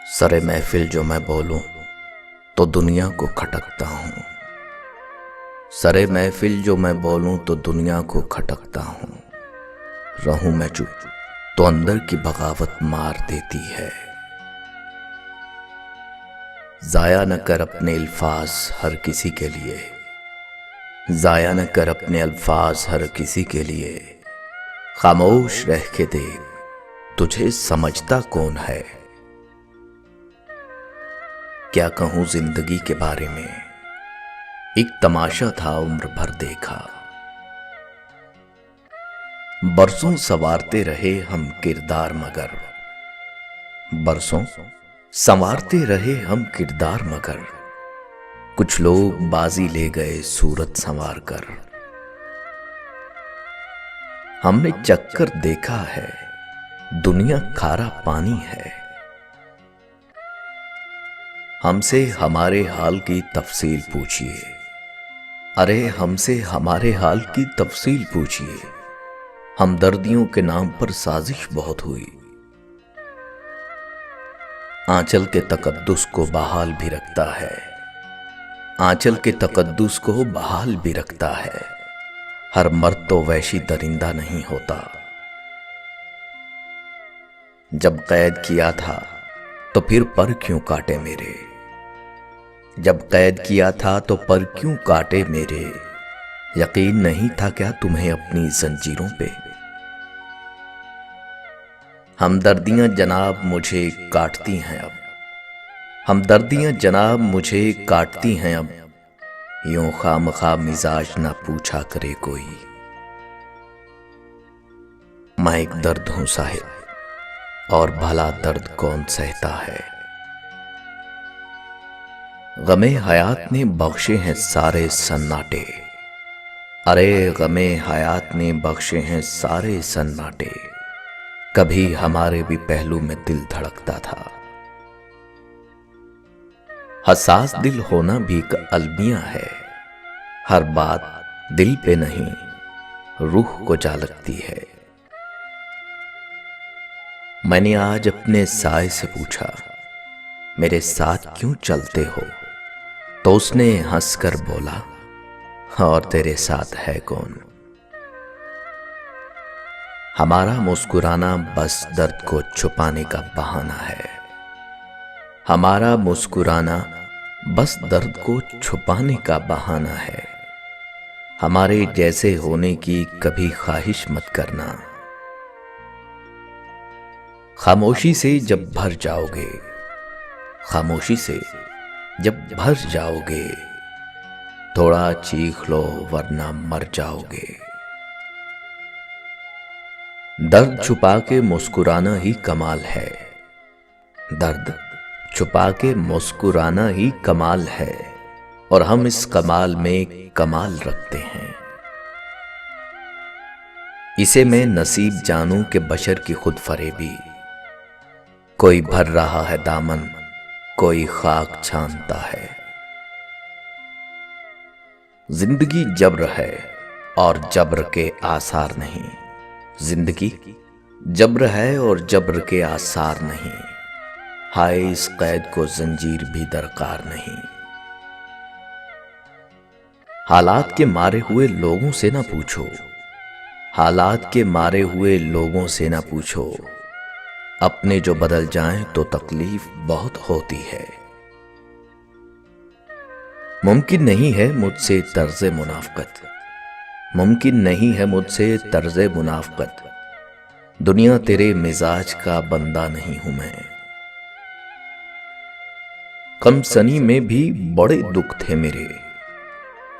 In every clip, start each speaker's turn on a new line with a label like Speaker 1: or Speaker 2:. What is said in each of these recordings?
Speaker 1: सरे महफिल जो मैं बोलूं तो दुनिया को खटकता हूं। सरे महफिल जो मैं बोलूं तो दुनिया को खटकता हूं। रहूं मैं चुप तो अंदर की बगावत मार देती है। जाया न कर अपने अल्फाज हर किसी के लिए, जाया न कर अपने अल्फाज हर किसी के लिए। खामोश रह के देख तुझे समझता कौन है। क्या कहूं जिंदगी के बारे में, एक तमाशा था उम्र भर देखा। बरसों संवारते रहे हम किरदार मगर, बरसों संवारते रहे हम किरदार मगर। कुछ लोग बाजी ले गए सूरत संवार कर। हमने चक्कर देखा है दुनिया खारा पानी है। हमसे हमारे हाल की तफसील पूछिए, अरे हमसे हमारे हाल की तफसील पूछिए। हमदर्दियों के नाम पर साजिश बहुत हुई। आंचल के तकद्दुस को बहाल भी रखता है, आंचल के तकद्दुस को बहाल भी रखता है। हर मर्द तो वैशी दरिंदा नहीं होता। जब कैद किया था तो फिर पर क्यों काटे मेरे, जब कैद किया था तो पर क्यों काटे मेरे। यकीन नहीं था क्या तुम्हें अपनी जंजीरों पे। हमदर्दियां जनाब मुझे काटती हैं अब, हमदर्दियां जनाब मुझे काटती हैं अब। यूं खामखा मिजाज ना पूछा करे कोई। मैं एक दर्द हूं साहिब, और भला दर्द कौन सहता है। गमे हयात ने बख्शे हैं सारे सन्नाटे, अरे गमे हयात ने बख्शे हैं सारे सन्नाटे। कभी हमारे भी पहलू में दिल धड़कता था। हसास दिल होना भी एक अलमिया है। हर बात दिल पे नहीं रूह को जा लगती है। मैंने आज अपने साए से पूछा मेरे साथ क्यों चलते हो, तो उसने हंसकर बोला और तेरे साथ है कौन। हमारा मुस्कुराना बस दर्द को छुपाने का बहाना है। हमारा मुस्कुराना बस दर्द को छुपाने का बहाना है। हमारे जैसे होने की कभी ख्वाहिश मत करना। खामोशी से जब भर जाओगे, खामोशी से जब भर जाओगे, थोड़ा चीख लो वरना मर जाओगे। दर्द छुपा के मुस्कुराना ही कमाल है, दर्द छुपा के मुस्कुराना ही कमाल है। और हम इस कमाल में कमाल रखते हैं। इसे मैं नसीब जानूं कि बशर की खुद फरेबी। कोई भर रहा है दामन, कोई खाक छानता है। जिंदगी जब्र है और जब्र के आसार नहीं। जिंदगी जब्र है और जब्र के आसार नहीं। हाय इस कैद को जंजीर भी दरकार नहीं। हालात के मारे हुए लोगों से ना पूछो, हालात के मारे हुए लोगों से ना पूछो। अपने जो बदल जाएं तो तकलीफ बहुत होती है। मुमकिन नहीं है मुझसे तर्ज़े मुनाफ़क़त, मुमकिन नहीं है मुझसे तर्ज़े मुनाफ़क़त। दुनिया तेरे मिजाज का बंदा नहीं हूं मैं। कमसनी में भी बड़े दुख थे मेरे,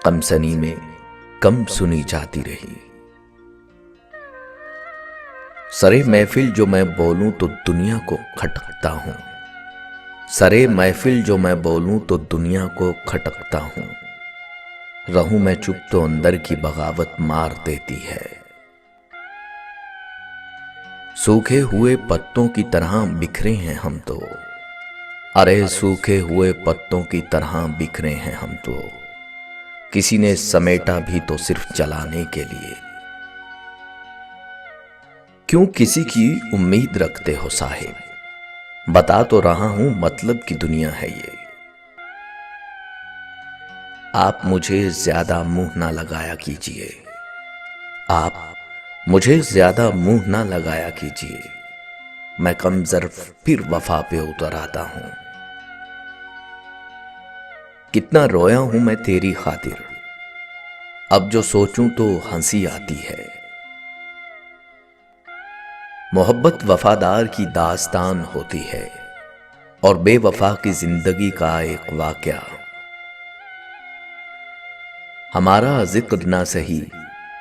Speaker 1: कमसनी में कम सुनी जाती रही। सरे महफिल जो मैं बोलूं तो दुनिया को खटकता हूं। सरे महफिल जो मैं बोलूं तो दुनिया को खटकता हूं। रहूं मैं चुप तो अंदर की बगावत मार देती है। सूखे हुए पत्तों की तरह बिखरे हैं हम तो, अरे सूखे हुए पत्तों की तरह बिखरे हैं हम तो। किसी ने समेटा भी तो सिर्फ जलाने के लिए। क्यों किसी की उम्मीद रखते हो साहिब, बता तो रहा हूं मतलब की दुनिया है ये। आप मुझे ज्यादा मुंह ना लगाया कीजिए, आप मुझे ज्यादा मुंह ना लगाया कीजिए। मैं कम ज़र्फ फिर वफा पे उतर आता हूं। कितना रोया हूं मैं तेरी खातिर, अब जो सोचूं तो हंसी आती है। मोहब्बत वफादार की दास्तान होती है और बेवफा की जिंदगी का एक वाकया। हमारा जिक्र ना सही,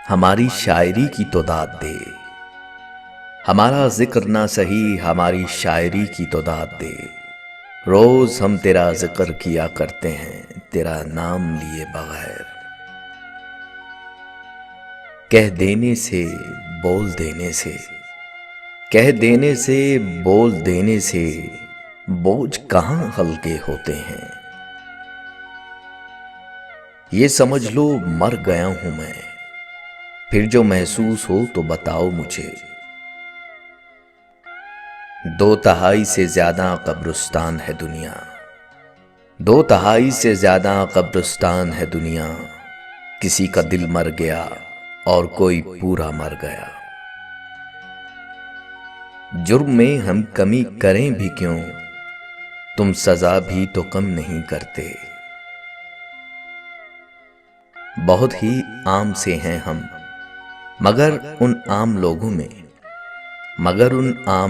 Speaker 1: हमारी शायरी की तो दाद दे। हमारा जिक्र ना सही, हमारी शायरी की तो दाद दे। रोज हम तेरा जिक्र किया करते हैं, तेरा नाम लिए बगैर। कह देने से, बोल देने से, कह देने से, बोल देने से बोझ कहां हल्के होते हैं। ये समझ लो मर गया हूं मैं, फिर जो महसूस हो तो बताओ मुझे। 2/3 से ज्यादा कब्रिस्तान है दुनिया, 2/3 से ज्यादा कब्रिस्तान है दुनिया। किसी का दिल मर गया और कोई पूरा मर गया। जुर्म में हम कमी करें भी क्यों, तुम सजा भी तो कम नहीं करते। बहुत ही आम से हैं हम, मगर उन आम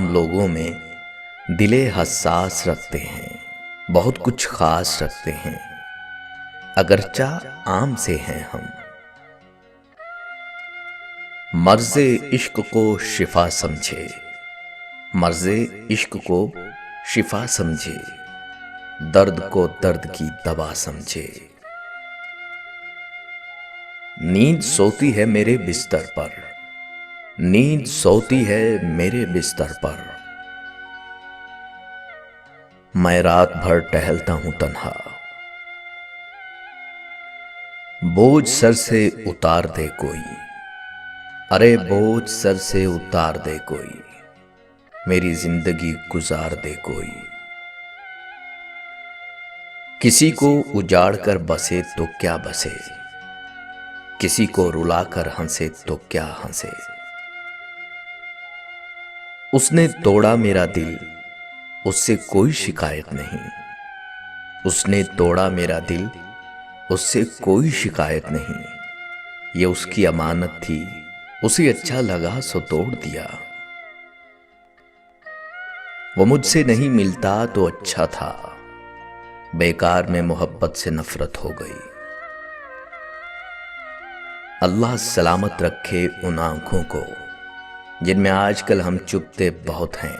Speaker 1: लोगों में दिले हसास रखते हैं, बहुत कुछ खास रखते हैं, अगरचा आम से हैं हम। मर्ज़े इश्क को शिफा समझे, मर्ज़े इश्क को शिफा समझे, दर्द को दर्द की दवा समझे। नींद सोती है मेरे बिस्तर पर, नींद सोती है मेरे बिस्तर पर। मैं रात भर टहलता हूं तन्हा, बोझ सर से उतार दे कोई। अरे बोझ सर से उतार दे कोई, मेरी जिंदगी गुजार दे कोई। किसी को उजाड़ कर बसे तो क्या बसे, किसी को रुलाकर हंसे तो क्या हंसे। उसने तोड़ा मेरा दिल, उससे कोई शिकायत नहीं। उसने तोड़ा मेरा दिल, उससे कोई शिकायत नहीं। ये उसकी अमानत थी, उसे अच्छा लगा सो तोड़ दिया। वो मुझसे नहीं मिलता तो अच्छा था, बेकार में मोहब्बत से नफरत हो गई। अल्लाह सलामत रखे उन आंखों को जिनमें आजकल हम चुपते बहुत हैं।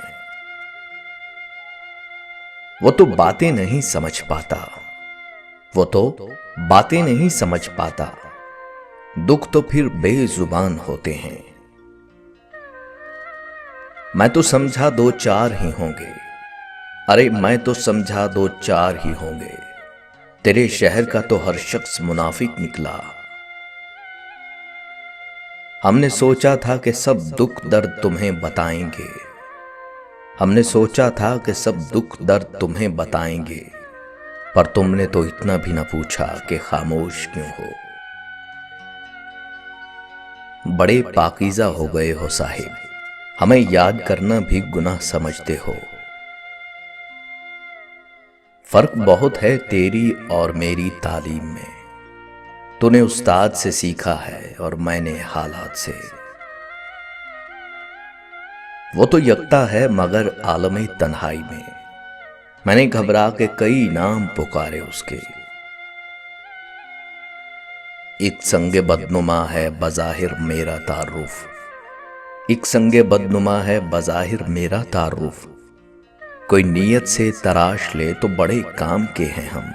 Speaker 1: वो तो बातें नहीं समझ पाता, वो तो बातें नहीं समझ पाता। दुख तो फिर बेजुबान होते हैं। मैं तो समझा 2-4 ही होंगे, अरे मैं तो समझा 2-4 ही होंगे। तेरे शहर का तो हर शख्स मुनाफिक निकला। हमने सोचा था कि सब दुख दर्द तुम्हें बताएंगे, हमने सोचा था कि सब दुख दर्द तुम्हें बताएंगे, पर तुमने तो इतना भी न पूछा कि खामोश क्यों हो। बड़े पाकीज़ा हो गए हो साहिब, हमें याद करना भी गुनाह समझते हो। फर्क बहुत है तेरी और मेरी तालीम में, तूने उस्ताद से सीखा है और मैंने हालात से। वो तो यकता है मगर आलमे तन्हाई में, मैंने घबरा के कई नाम पुकारे उसके। एक संगे बदनुमा है बज़ाहिर मेरा तारुफ, एक संगे बदनुमा है बज़ाहिर मेरा तारुफ। कोई नीयत से तराश ले तो बड़े काम के हैं हम।